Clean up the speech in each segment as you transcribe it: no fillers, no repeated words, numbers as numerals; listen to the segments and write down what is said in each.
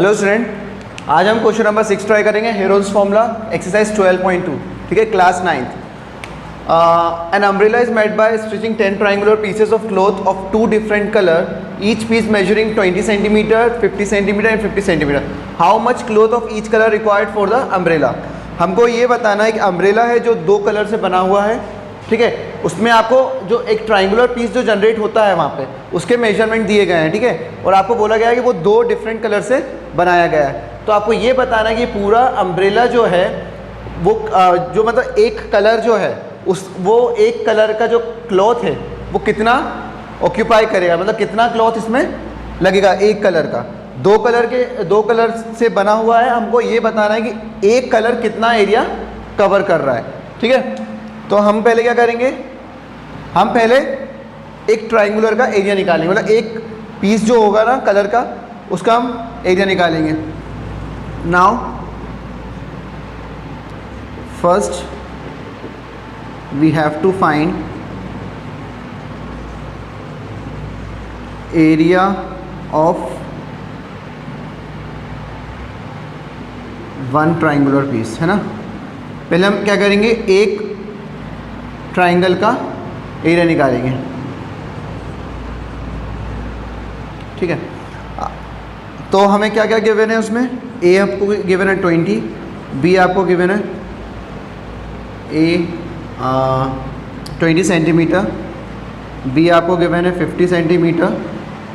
Hello student, आज हम question number 6 try करेंगे। हेरोन्स फॉर्मूला एक्सरसाइज 12.2, ठीक है, class 9th। An umbrella is made by stitching 10 triangular pieces of cloth of 2 different colour, each piece measuring 20 centimetre, 50 centimetre and 50 centimetre. How much cloth of each colour required for the umbrella. हमको ये बताना है कि umbrella है जो 2 colour से बना हुआ है, ठीक है। उसमें आपको जो एक ट्राइंगुलर पीस जो जनरेट होता है वहाँ पे उसके मेजरमेंट दिए गए हैं, ठीक है। और आपको बोला गया है कि वो 2 डिफरेंट कलर से बनाया गया है। तो आपको ये बताना है कि पूरा अम्ब्रेला जो है वो जो मतलब एक कलर जो है वो एक कलर का जो क्लॉथ है वो कितना ऑक्यूपाई करेगा, मतलब कितना क्लॉथ इसमें लगेगा एक कलर का। 2 कलर से बना हुआ है, हमको ये बताना है कि एक कलर कितना एरिया कवर कर रहा है, ठीक है। तो हम पहले क्या करेंगे, हम पहले एक ट्राइंगुलर का एरिया निकालेंगे, मतलब एक पीस जो होगा ना कलर का उसका हम एरिया निकालेंगे। Now first we have to find area of one triangular piece, है ना। पहले हम क्या करेंगे, एक ट्राइंगल का एरिया निकालेंगे, ठीक है। तो हमें क्या क्या गिवन है उसमें, ए आपको गिवन है 20, बी आपको गिवन है 20 सेंटीमीटर, बी आपको गिवन है 50 सेंटीमीटर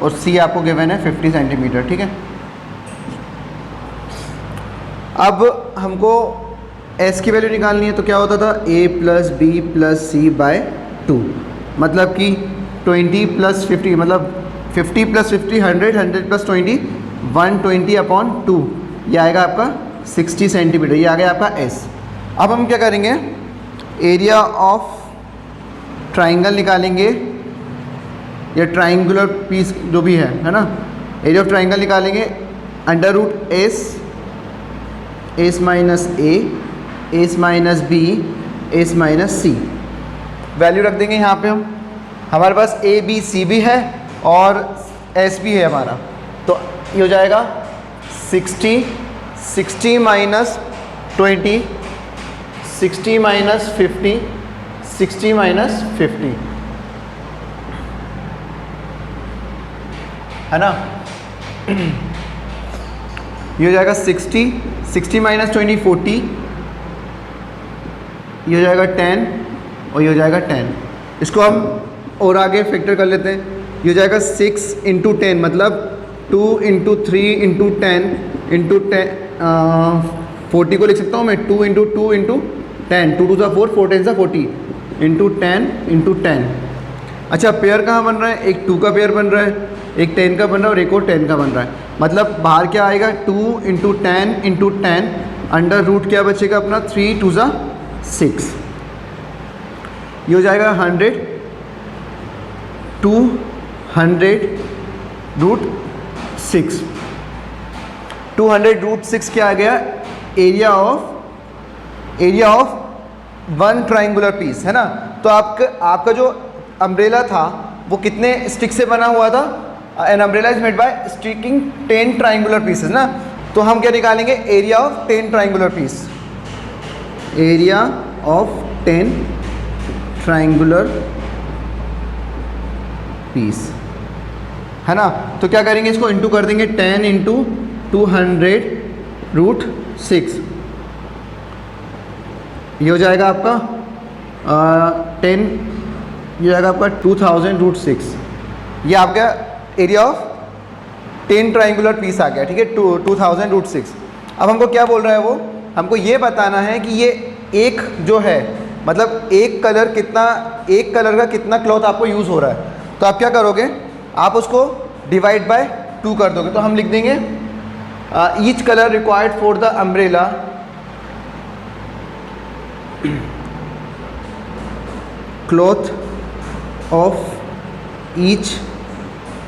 और सी आपको गिवन है 50 सेंटीमीटर, ठीक है। अब हमको एस की वैल्यू निकालनी है, तो क्या होता था ए plus B plus C by 2, मतलब कि 20 प्लस 50, मतलब 50 प्लस 50 100, 100 प्लस 20 120 अपॉन 2, ये आएगा आपका 60 सेंटीमीटर, ये आ गया आपका एस। अब हम क्या करेंगे, एरिया ऑफ ट्राइंगल निकालेंगे, या ट्राइंगुलर पीस जो भी है ना, एरिया ऑफ ट्राइंगल निकालेंगे। Under root S minus A, S minus B, S minus C, value रख देंगे यहाँ पे। हम हमारे पास ए बी सी भी है और एस भी है हमारा, तो ये हो जाएगा 60 माइनस 20, 60 माइनस 50, 60 माइनस 50, है ना। ये हो जाएगा 60 माइनस 20 40, ये हो जाएगा 10 और ये हो जाएगा 10। इसको हम और आगे फैक्टर कर लेते हैं। ये हो जाएगा 6 इंटू 10, मतलब 2 इंटू 3 इंटू 10 इंटू 10, 40 को लिख सकता हूँ मैं 2 इंटू 2 इंटू 10, 2 2 सा 4, 4 10 सा 40 इंटू 10 इंटू 10। अच्छा, पेयर कहाँ बन रहा है, एक 2 का पेयर बन रहा है, एक 10 का बन रहा है और एक और 10 का बन रहा है। मतलब बाहर क्या आएगा, 2 इंटू 10 इंटू 10, अंडर रूट क्या बचेगा अपना 3 2 सा 6, ये हो जाएगा 100, 200 रूट 6, 200 रूट 6 क्या आ गया, area of one triangular piece, है ना। तो आपका जो अम्ब्रेला था वो कितने स्टिक से बना हुआ था, an umbrella is made by sticking 10 triangular pieces ना। तो हम क्या निकालेंगे, area of 10 triangular piece, area of 10 triangular piece, है ना। तो क्या करेंगे, इसको इंटू कर देंगे, 10 इंटू 200 रूट 6, ये हो जाएगा आपका 10, ये जाएगा आपका 2000 रूट 6, ये आपका एरिया ऑफ 10 ट्राइंगुलर पीस आ गया, ठीक है, 2000 रूट 6। अब हमको क्या बोल रहा है वो, हमको ये बताना है कि ये एक जो है, मतलब एक कलर का कितना क्लॉथ आपको यूज़ हो रहा है। तो आप क्या करोगे, आप उसको डिवाइड बाय 2 कर दोगे। तो हम लिख देंगे each colour required for the umbrella cloth of each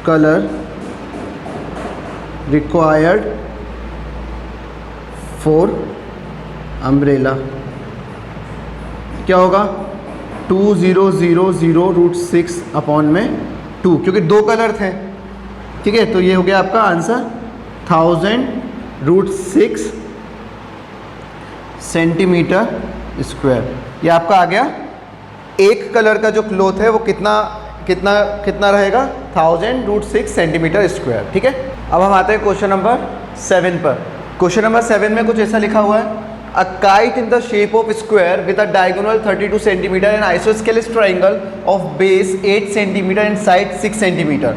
colour required for umbrella, क्या होगा 2000 रूट 6 अपॉन में 2, क्योंकि 2 कलर थे, ठीक है। तो ये हो गया आपका आंसर 1000 √6 सेंटीमीटर स्क्वायर। ये आपका आ गया। एक कलर का जो क्लॉथ है वो कितना कितना कितना रहेगा, 1000 √6 सेंटीमीटर स्क्वायर। ठीक है, अब हम आते हैं क्वेश्चन नंबर 7 पर। क्वेश्चन नंबर 7 में कुछ ऐसा लिखा हुआ है, a kite in the shape of square with a diagonal 32 centimetre and isosceles triangle of base 8 centimetre and side 6 centimetre,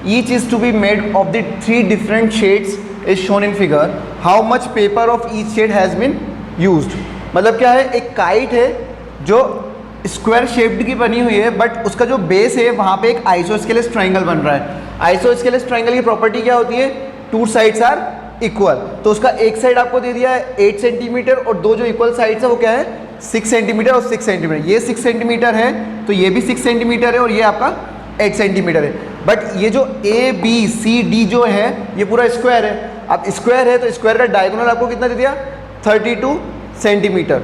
each is to be made of the 3 different shades is shown in figure, how much paper of each shade has been used. मतलब क्या है, एक kite है जो square shaped की बनी हुई है, बट उसका जो बेस है वहाँ पे एक आइसोस्केलेस ट्राइंगल बन रहा है। आइसोस्केलेस ट्राइंगल की प्रॉपर्टी क्या होती है, 2 साइड्स आर इक्वल। तो उसका एक साइड आपको दे दिया है 8 सेंटीमीटर और दो जो इक्वल साइड्स है वो क्या है 6 सेंटीमीटर और 6 सेंटीमीटर। ये 6 सेंटीमीटर है तो ये भी 6 सेंटीमीटर है और ये आपका 8 सेंटीमीटर है। बट ये जो ए बी सी डी जो है ये पूरा स्क्वायर है। अब स्क्वायर है तो स्क्वायर का डायगोनल आपको कितना दे दिया, 32 सेंटीमीटर।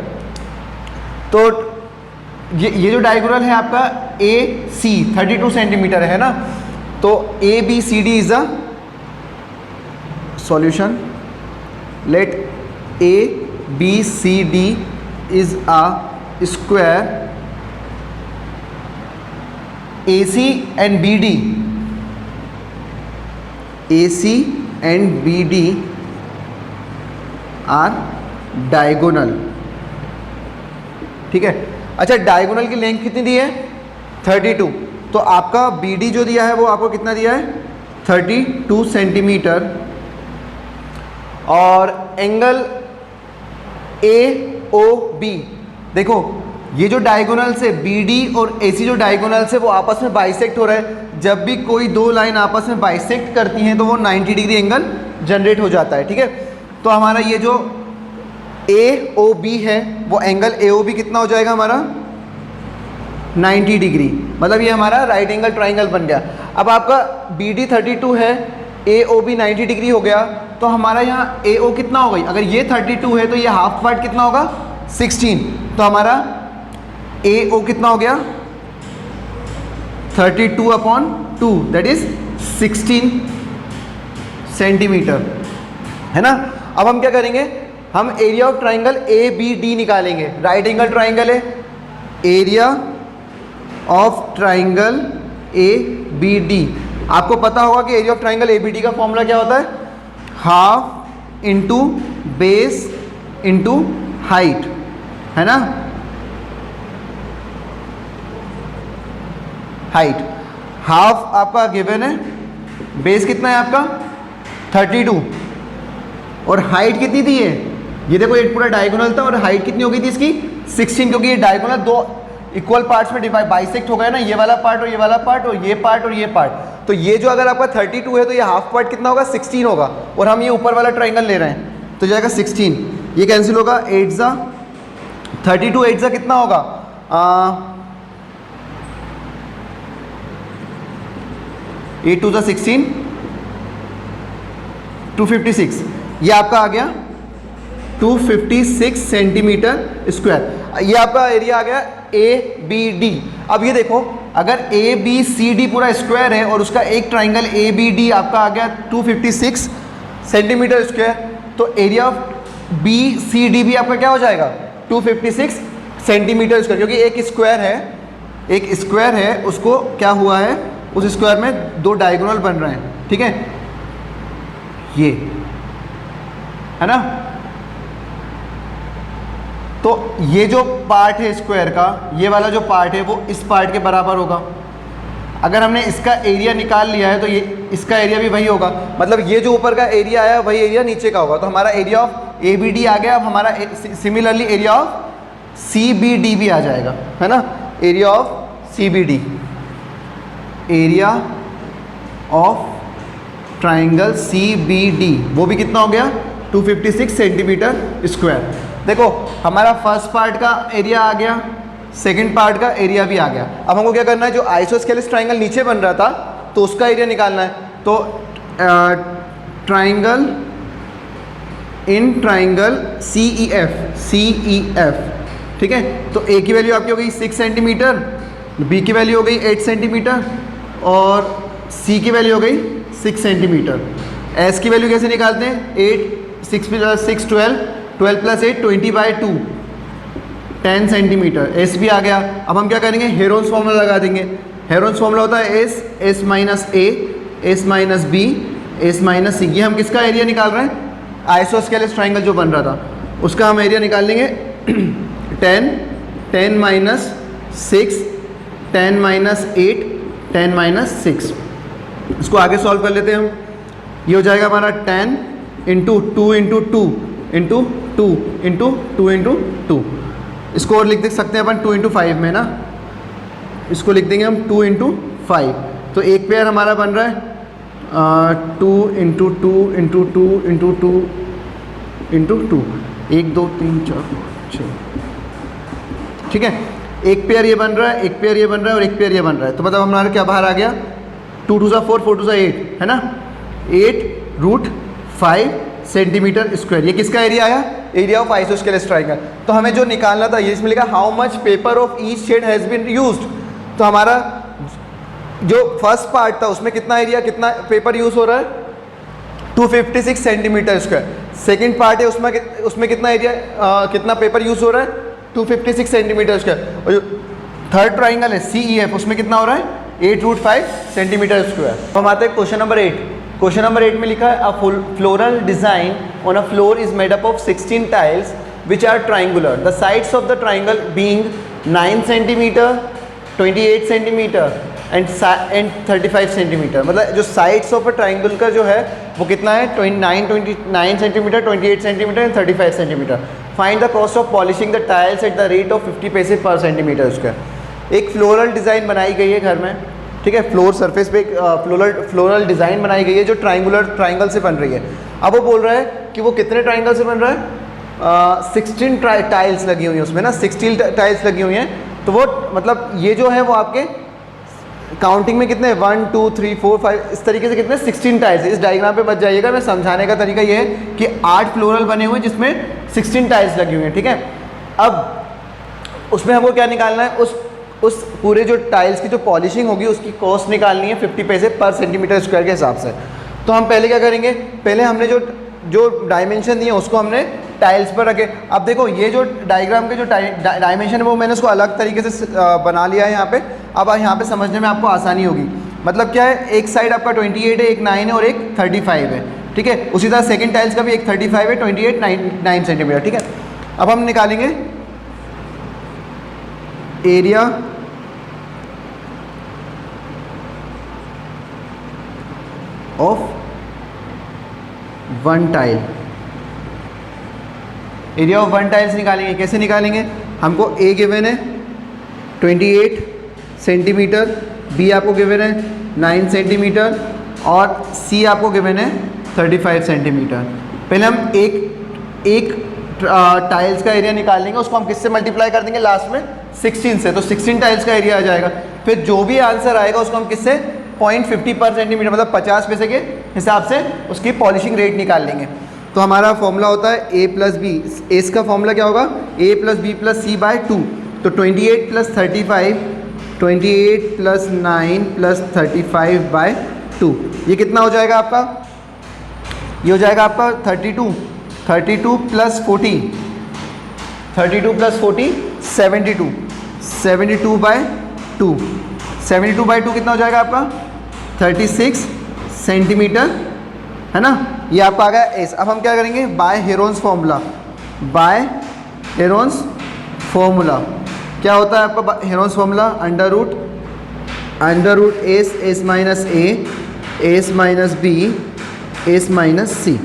तो ये जो डायगोनल है आपका ए सी 32 सेंटीमीटर है ना, तो A B C D is a solution. Let A B C D is a square. AC and BD are diagonal. ठीक है। अच्छा, डायगोनल की लेंथ कितनी दी है, 32। तो आपका BD जो दिया है वो आपको कितना दिया है, 32 सेंटीमीटर। और एंगल AOB, देखो ये जो डायगोनल से BD और AC जो डायगोनल से वो आपस में बाइसेक्ट हो रहा है। जब भी कोई दो लाइन आपस में बाइसेक्ट करती हैं तो वो 90 डिग्री एंगल जनरेट हो जाता है। ठीक है, तो हमारा ये जो AOB है वो एंगल AOB कितना हो जाएगा हमारा, 90 डिग्री। मतलब ये हमारा राइट एंगल ट्राइंगल बन गया। अब आपका BD 32 है, AOB 90 डिग्री हो गया, तो हमारा यहाँ AO कितना हो गई, अगर ये 32 है तो ये हाफ पार्ट कितना होगा, 16। तो हमारा AO कितना हो गया, 32/2 दैट इज 16 सेंटीमीटर, है ना। अब हम क्या करेंगे, हम एरिया ऑफ ट्राइंगल ABD निकालेंगे। राइट एंगल ट्राइंगल है, एरिया ऑफ ट्राइंगल ABD। आपको पता होगा कि एरिया ऑफ ट्राइंगल ABD का फॉर्मूला क्या होता है, half into base into height, है ना। हाइट हाफ आपका गिवन है, बेस कितना है आपका 32 और हाइट कितनी दी है, ये देखो एक पूरा डायगोनल था और हाइट कितनी हो गई थी इसकी 16, क्योंकि ये डायगोनल दो इक्वल पार्ट्स में डिवाइड बाइसेक्ट हो गया ना, ये वाला पार्ट और ये वाला पार्ट और ये पार्ट और ये पार्ट। तो ये जो अगर आपका 32 है तो ये हाफ पार्ट कितना होगा, 16 होगा, और हम ये ऊपर वाला ट्राइंगल ले रहे हैं तो जाएगा 16, ये कैंसिल होगा, 8 ज़ा 32 8 ज़ा कितना होगा 8 2 ज़ा 16 256, ये आपका आ गया 256 सेंटीमीटर स्क्वायर। ये आपका एरिया आ गया ABD। अब ये देखो, अगर ABCD पूरा स्क्वायर है और उसका एक ट्राइंगल ABD आपका आ गया 256 सेंटीमीटर स्क्वायर, तो एरिया ऑफ BCD भी आपका क्या हो जाएगा 256 सेंटीमीटर स्क्वायर, क्योंकि एक स्क्वायर है उसको क्या हुआ है, उस स्क्वायर में दो डायगोनल बन रहे हैं। ठीक है, ये है ना। तो ये जो पार्ट है स्क्वायर का, ये वाला जो पार्ट है वो इस पार्ट के बराबर होगा। अगर हमने इसका एरिया निकाल लिया है तो ये इसका एरिया भी वही होगा, मतलब ये जो ऊपर का एरिया आया वही एरिया नीचे का होगा। तो हमारा एरिया ऑफ ABD आ गया। अब हमारा सिमिलरली एरिया ऑफ CBD भी आ जाएगा, है ना। Area of CBD, area of triangle CBD, वो भी कितना हो गया 256 सेंटीमीटर स्क्वायर। देखो हमारा फर्स्ट पार्ट का एरिया आ गया, सेकंड पार्ट का एरिया भी आ गया। अब हमको क्या करना है, जो आइसोस्केलेस ट्राइंगल नीचे बन रहा था तो उसका एरिया निकालना है। तो ट्राइंगल इन ट्राइंगल CEF, ठीक है। तो A की वैल्यू आपकी हो गई 6 सेंटीमीटर, B की वैल्यू हो गई 8 सेंटीमीटर और C की वैल्यू हो गई 6 सेंटीमीटर। S की वैल्यू कैसे निकालते हैं, 8 6 + 6 12, 12 + 8 20/2, 10 सेंटीमीटर। एस भी आ गया। अब हम क्या करेंगे, हेरोन्स फॉर्मूला लगा देंगे। हेरोन्स फॉर्मूला होता है S, S minus A, S minus B, S minus C. ये हम किसका एरिया निकाल रहे हैं, आइसोस्केलेस ट्राइंगल जो बन रहा था उसका हम एरिया निकाल लेंगे। 10, 10 माइनस 6, 10 माइनस 8, 10 माइनस 6। इसको आगे सॉल्व कर लेते हैं हम। ये हो जाएगा हमारा 10 into 2 into 2 into 2 into 2 into 2। इसको और लिख सकते हैं अपन 2 इंटू 5 में ना, इसको लिख देंगे हम 2 इंटू 5। तो एक पेयर हमारा बन रहा है 2 इंटू 2 इंटू 2 इंटू 2 इंटू 2, 1 2 3 4 5 6। ठीक है, एक पेयर ये बन रहा है, एक पेयर ये बन रहा है और एक पेयर ये बन रहा है। तो मतलब हमारा क्या बाहर आ गया, 2 2 सा 4, 4 2 सा 8, है ना, 8√5 सेंटीमीटर स्क्वायर। ये किसका एरिया आया, एरिया ऑफ आइसोस्केलेस ट्राइंगल। तो हमें जो निकालना था ये इसमें लिखा how much paper of each shade has been used. तो हमारा जो फर्स्ट पार्ट था उसमें कितना एरिया, कितना पेपर यूज़ हो रहा है, 256 सेंटीमीटर स्क्वायर। सेकेंड पार्ट है उसमें कितना एरिया, कितना पेपर यूज़ हो रहा है, 256 सेंटीमीटर स्क्वायर। और जो थर्ड ट्राइंगल है CEF उसमें कितना हो रहा है, 8√5 सेंटीमीटर स्क्वायर। तो हम आते हैं क्वेश्चन नंबर 8। क्वेश्चन नंबर 8 में लिखा है a floral design on a floor is made up of 16 tiles which are triangular, the sides of the triangle being 9 centimetre, 28 centimetre and 35 centimetre. मतलब जो साइड्स ऑफ अ ट्राइंगल का जो है वो कितना है, 29 centimetre, 28 centimetre and 35 centimetre. Find the cost of polishing the tiles at the rate of 50 पैसे पर सेंटीमीटर स्क्वायर। एक फ्लोरल डिज़ाइन बनाई गई है घर में, ठीक है, फ्लोर सरफेस पे एक फ्लोरल डिज़ाइन बनाई गई है जो ट्राइंगल से बन रही है। अब वो बोल रहा है कि वो कितने ट्राइंगल से बन रहा है, 16 टाइल्स लगी हुई हैं उसमें ना, 16 टाइल्स लगी हुई हैं। तो वो मतलब ये जो है वो आपके काउंटिंग में कितने, 1 2 3 4 5 इस तरीके से कितने 16 टाइल्स है। इस डायग्राम पे बच जाइएगा, मैं समझाने का तरीका ये है कि 8 फ्लोरल बने हुए हैं जिसमें 16 टाइल्स लगी हुई हैं, ठीक है। अब उसमें हमको क्या निकालना है, उस पूरे जो टाइल्स की जो पॉलिशिंग होगी उसकी कॉस्ट निकालनी है 50 पैसे पर सेंटीमीटर स्क्वायर के हिसाब से। तो हम पहले क्या करेंगे, पहले हमने जो डायमेंशन दिए उसको हमने टाइल्स पर रखे। अब देखो ये जो डायग्राम के जो डायमेंशन है वो मैंने उसको अलग तरीके से बना लिया है यहाँ पे। अब यहाँ पे समझने में आपको आसानी होगी। मतलब क्या है, एक साइड आपका 28 है, एक 9 है और एक 35 है, ठीक है। उसी तरह सेकंड टाइल्स का भी एक 35 है, 28 9 सेंटीमीटर, ठीक है। अब हम निकालेंगे area of one tile. Area of one tiles निकालेंगे, कैसे निकालेंगे, हमको ए गिवन है 28 सेंटीमीटर, बी आपको गिवन है 9 सेंटीमीटर और सी आपको गिवन है 35 सेंटीमीटर। पहले हम एक टाइल्स का एरिया निकाल लेंगे, उसको हम किससे मल्टीप्लाई कर देंगे लास्ट में, 16 से। तो 16 टाइल्स का एरिया आ जाएगा। फिर जो भी आंसर आएगा उसको हम किससे 0.50 पर सेंटीमीटर मतलब 50 पैसे के हिसाब से उसकी पॉलिशिंग रेट निकाल लेंगे। तो हमारा फॉर्मूला होता है a प्लस बी। एस का फॉर्मूला क्या होगा, a plus B plus C by 2। तो 28 प्लस 35, 28 प्लस 9 प्लस 35 बाय 2, ये कितना हो जाएगा आपका, ये हो जाएगा आपका 32 प्लस 40, 32 प्लस 40 72 बाय 2, 72 बाय 2 कितना हो जाएगा आपका 36 सेंटीमीटर, है ना। ये आपका आ गया एस। अब हम क्या करेंगे, बाय हेरोन्स फॉर्मूला क्या होता है आपका Heron's formula, under root S minus A, S minus B, S minus C,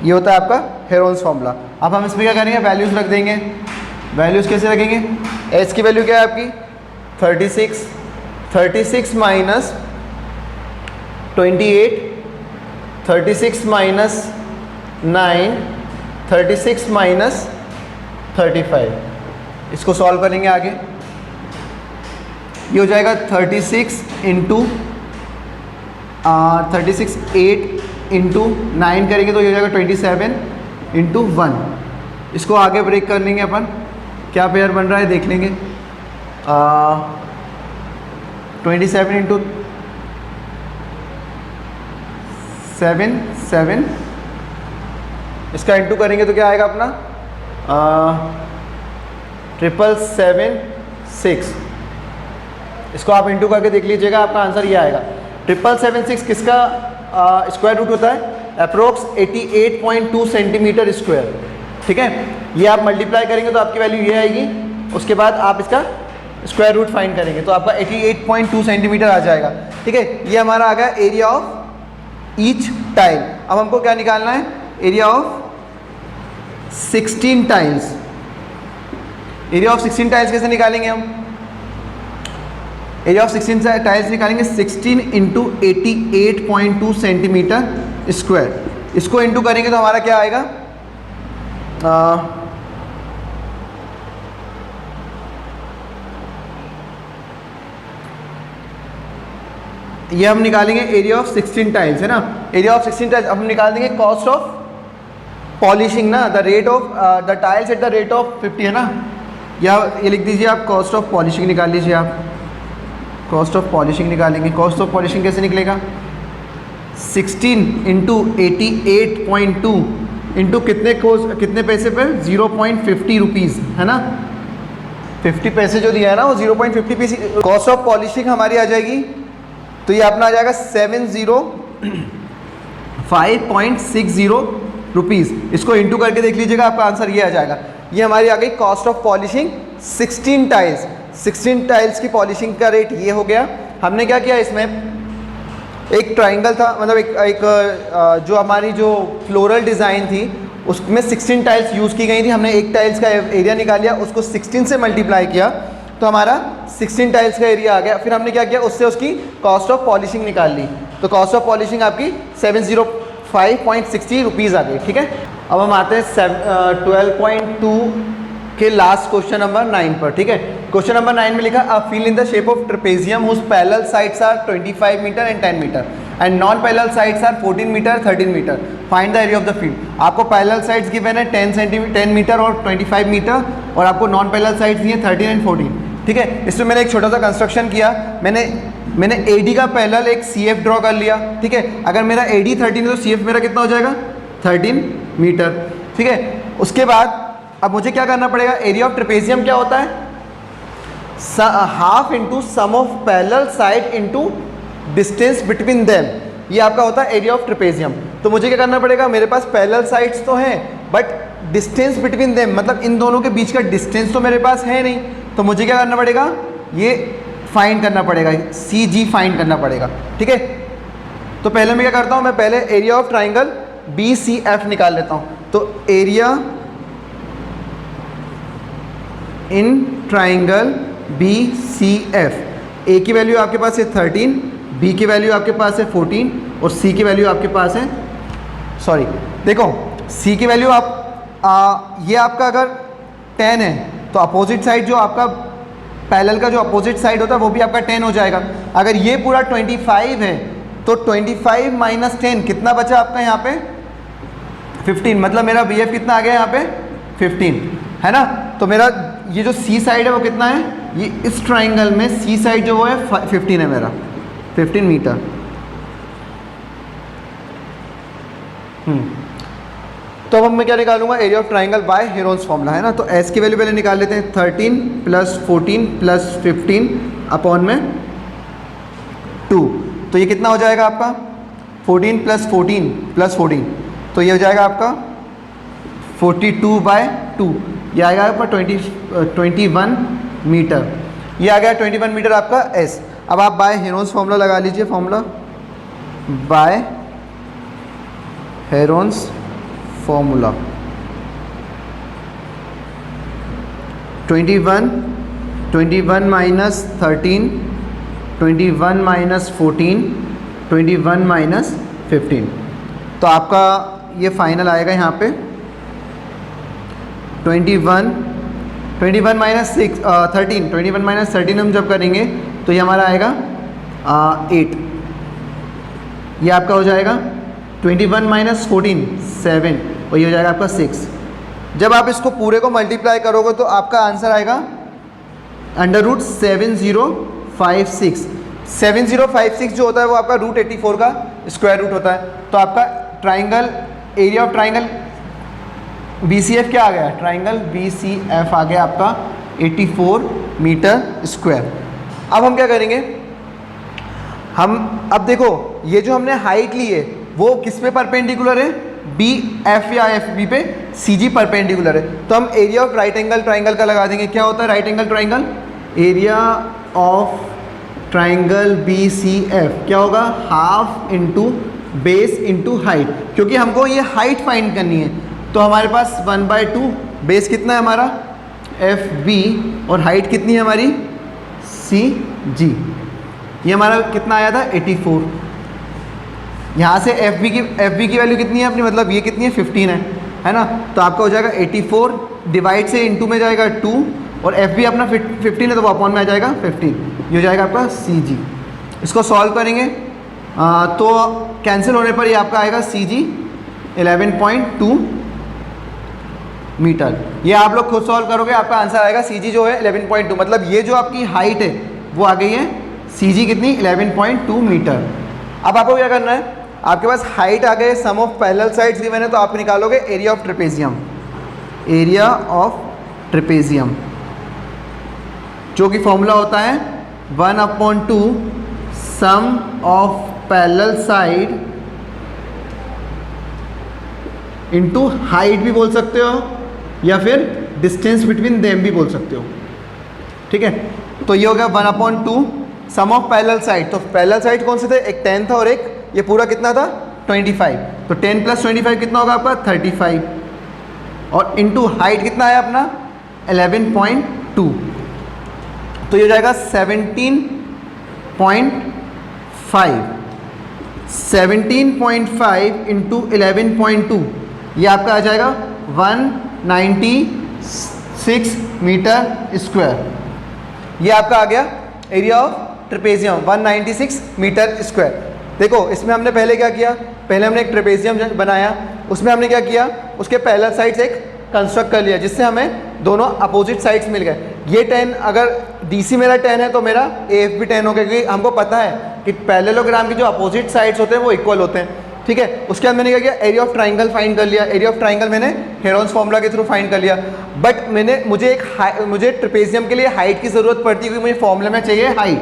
ये होता है आपका हेरोन्स फॉर्मूला। अब हम इसमें क्या करेंगे, वैल्यूज़ रख देंगे। वैल्यूज़ कैसे रखेंगे, एस की वैल्यू क्या है आपकी 36 माइनस 28, 36 माइनस 9, 36 माइनस 35। इसको सॉल्व करेंगे आगे, ये हो जाएगा 36 इंटू 36 8 इंटू 9 करेंगे तो ये हो जाएगा 27 इंटू 1। इसको आगे ब्रेक कर लेंगे अपन, क्या पेयर बन रहा है देख लेंगे। 27 इंटू 7 7, इसका इंटू करेंगे तो क्या आएगा अपना 777.6। इसको आप इंटू करके देख लीजिएगा, आपका आंसर ये आएगा। 777.6 किसका स्क्वायर रूट होता है? Approx 88.2 centimetre square. ठीक है, ये आप मल्टीप्लाई करेंगे तो आपकी वैल्यू ये आएगी। उसके बाद आप इसका स्क्वायर रूट फाइंड करेंगे तो आपका 88.2 सेंटीमीटर आ जाएगा। ठीक है, ये हमारा आ गया एरिया ऑफ ईच टाइल। अब हमको क्या निकालना है? Area of 16 tiles. Area of 16 tiles कैसे निकालेंगे हम? एरिया ऑफ 16 टाइल्स निकालेंगे 16 इंटू 88.2 सेंटीमीटर स्क्वायर। इसको इंटू करेंगे तो हमारा क्या आएगा? ये हम निकालेंगे एरिया ऑफ 16 टाइल्स, है ना। Area of 16 tiles. अब हम निकाल देंगे कॉस्ट ऑफ पॉलिशिंग ना, the rate of the tiles at the rate of 50, है ना। या ये लिख दीजिए आप, कॉस्ट ऑफ पॉलिशिंग निकाल लीजिए आप। कॉस्ट ऑफ पॉलिशिंग निकालेंगे। कॉस्ट ऑफ पॉलिशिंग कैसे निकलेगा? 16 इंटू 88.2 इंटू कितने पैसे पर? 0.50 रुपीज़, है ना। 50 पैसे जो दिया है ना वो 0.50 पैसे। कॉस्ट ऑफ पॉलिशिंग हमारी आ जाएगी तो ये अपना आ जाएगा 705.60 रुपीज़। इसको इंटू करके देख लीजिएगा, आपका आंसर ये आ जाएगा। ये हमारी आ गई cost of polishing 16 tiles. 16 tiles की पॉलिशिंग का रेट ये हो गया। हमने क्या किया, इसमें एक ट्राइंगल था, मतलब एक जो हमारी जो फ्लोरल डिज़ाइन थी उसमें 16 टाइल्स यूज़ की गई थी। हमने एक टाइल्स का एरिया निकाल लिया, उसको 16 से मल्टीप्लाई किया तो हमारा 16 टाइल्स का एरिया आ गया। फिर हमने क्या किया, उससे उसकी कॉस्ट ऑफ पॉलिशिंग निकाल ली तो कॉस्ट ऑफ पॉलिशिंग आपकी 705.60 रुपीज़ आ गई। ठीक है, अब हम आते हैं 12.2 के लास्ट क्वेश्चन नंबर 9 पर। ठीक है, क्वेश्चन नंबर 9 में लिखा a field in the shape of trapezium whose parallel sides are 25 metre and 10 metre and non parallel sides are 14 metre 13 metre. Find the area of the field. आपको parallel sides given है 10 metre और 25 metre और आपको non parallel sides दिए 13 and 14। ठीक है, इसमें मैंने एक छोटा सा कंस्ट्रक्शन किया। मैंने AD का पैरेलल एक CF ड्रॉ कर लिया। ठीक है, अगर मेरा AD 13 है तो CF मेरा कितना हो जाएगा? 13 मीटर। ठीक है, उसके बाद अब मुझे क्या करना पड़ेगा? एरिया ऑफ ट्रेपेजियम क्या होता है? Half into sum of parallel side into distance between them. ये आपका होता है एरिया ऑफ ट्रेपेजियम। तो मुझे क्या करना पड़ेगा? मेरे पास पैरेलल साइड्स तो हैं बट डिस्टेंस बिटवीन देम, मतलब इन दोनों के बीच का डिस्टेंस तो मेरे पास है नहीं। तो मुझे क्या करना पड़ेगा? ये फाइंड करना पड़ेगा, CG फाइंड करना पड़ेगा। ठीक है, तो पहले मैं क्या करता हूँ, मैं पहले एरिया ऑफ ट्राइंगल BCF निकाल लेता हूँ। तो area in triangle BCF, A की वैल्यू आपके पास है 13, B की वैल्यू आपके पास है 14 और C की वैल्यू आपके पास है, सॉरी देखो C की वैल्यू आप ये आपका अगर 10 है तो अपोजिट साइड जो आपका पैरेलल का जो अपोजिट साइड होता है वो भी आपका 10 हो जाएगा। अगर ये पूरा 25 है तो 25 माइनस 10 कितना बचा आपका यहाँ पे? 15। मतलब मेरा BF कितना आ गया यहाँ पे? 15, है ना। तो मेरा ये जो C साइड है वो कितना है? ये इस ट्राइंगल में C साइड जो वो है 15 है मेरा, 15 मीटर। तो अब मैं क्या निकालूंगा? Area of triangle by Heron's formula, है ना। तो S की वैल्यू पहले निकाल लेते हैं, 13 प्लस 14 प्लस 15 अपॉन में 2। तो ये कितना हो जाएगा आपका? 14 प्लस 14 प्लस 14, तो ये हो जाएगा आपका 42/2। ये आएगा आपका 21 मीटर। ये आ गया 21 मीटर आपका S। अब आप बाय हेरोन्स फॉर्मूला लगा लीजिए। Formula bye Heron's formula 21 minus 13, 21 minus 14, 21 minus 15। तो आपका ये फाइनल आएगा यहाँ पे 21 माइनस 13, 21 माइनस 13 हम जब करेंगे तो ये हमारा आएगा 8। ये आपका हो जाएगा 21 माइनस 14 7 और ये हो जाएगा आपका 6। जब आप इसको पूरे को मल्टीप्लाई करोगे तो आपका आंसर आएगा √7056। 7056 जो होता है वो आपका √84 का स्क्वायर रूट होता है। तो आपका triangle area of triangle BCF क्या आ गया, ट्राइंगल BCF आ गया आपका 84 मीटर स्क्वायर। अब हम क्या करेंगे, हम अब देखो ये जो हमने हाइट ली है वो किस पे परपेंडिकुलर है, BF या FB पे CG परपेंडिकुलर है। तो हम area of right angle triangle का लगा देंगे। क्या होता है right angle triangle, area of triangle BCF क्या होगा, half into base into height, क्योंकि हमको ये हाइट फाइंड करनी है। तो हमारे पास 1/2, बेस कितना है हमारा FB और हाइट कितनी है हमारी CG। ये हमारा कितना आया था 84। यहाँ से FB की वैल्यू कितनी है अपनी, मतलब ये कितनी है 15 है ना। तो आपका हो जाएगा 84 डिवाइड से इनटू में जाएगा 2 और FB अपना 15 है तो वो अपॉन में आ जाएगा 15। ये हो जाएगा आपका CG। इसको सॉल्व करेंगे तो कैंसिल होने पर ये आपका आएगा CG 11.2 मीटर। ये आप लोग खुद सॉल्व करोगे, आपका आंसर आएगा CG जो है 11.2, मतलब ये जो आपकी हाइट है वो आ गई है CG कितनी 11.2 मीटर। अब आपको क्या करना है, आपके पास हाइट आ गए, sum of parallel sides given है, तो आप निकालोगे area of trapezium, area of trapezium जो कि फॉर्मूला होता है 1/2 sum of parallel side into height भी बोल सकते हो या फिर डिस्टेंस बिटवीन देम भी बोल सकते हो। ठीक है, तो ये हो गया 1/2 सम ऑफ पैरेलल साइड। तो पैरेलल साइड कौन से थे, एक 10 था और एक ये पूरा कितना था 25। तो 10 + 25 कितना होगा आपका 35 और इनटू हाइट कितना आया अपना 11.2। तो ये हो जाएगा 17.5 इंटू 11.2, ये आपका आ जाएगा 196 मीटर स्क्वायर। ये आपका आ गया area of trapezium 196 metre square. देखो इसमें हमने पहले क्या किया, पहले हमने एक ट्रेपेजियम बनाया, उसमें हमने क्या किया, उसके पैरेलल साइड्स एक कंस्ट्रक्ट कर लिया जिससे हमें दोनों अपोजिट साइड्स मिल गए। ये 10 अगर DC मेरा 10 है तो मेरा AF भी 10 हो गया, क्योंकि हमको पता है कि पैरेललोग्राम की जो अपोजिट साइड्स होते हैं वो इक्वल होते हैं। ठीक है, उसके बाद मैंने क्या किया, एरिया ऑफ ट्राइंगल फाइंड कर लिया। एरिया ऑफ ट्राइंगल मैंने हेरोन्स फॉर्मूला के थ्रू फाइंड कर लिया। बट मुझे ट्रेपेजियम के लिए हाइट की ज़रूरत पड़ती है, क्योंकि मुझे फॉर्मूला में चाहिए हाइट।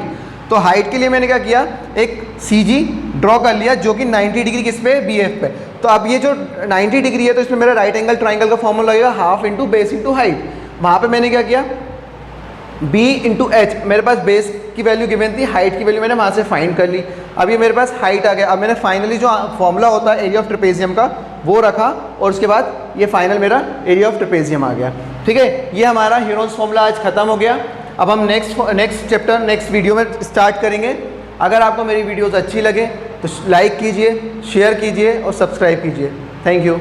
तो हाइट के लिए मैंने क्या किया, एक CG ड्रॉ कर लिया जो कि 90 डिग्री किस पे, BF पे। तो अब ये जो 90 डिग्री है तो इसमें मेरा राइट एंगल ट्राइंगल का फॉर्मूला लगेगा half into base into height. वहाँ पे मैंने क्या किया, B इंटू H, मेरे पास बेस की वैल्यू गिवन थी, हाइट की वैल्यू मैंने वहाँ से फाइंड कर ली। अब ये मेरे पास हाइट आ गया। अब मैंने फाइनली जो फॉर्मूला होता है एरिया ऑफ ट्रेपेजियम का वो रखा और उसके बाद ये फाइनल मेरा एरिया ऑफ ट्रेपेजियम आ गया। ठीक है, ये हमारा हेरोन्स फॉर्मूला आज खत्म हो गया। अब हम नेक्स्ट चैप्टर नेक्स्ट वीडियो में स्टार्ट करेंगे। अगर आपको मेरी वीडियोस अच्छी लगे तो लाइक कीजिए, शेयर कीजिए और सब्सक्राइब कीजिए। Thank you.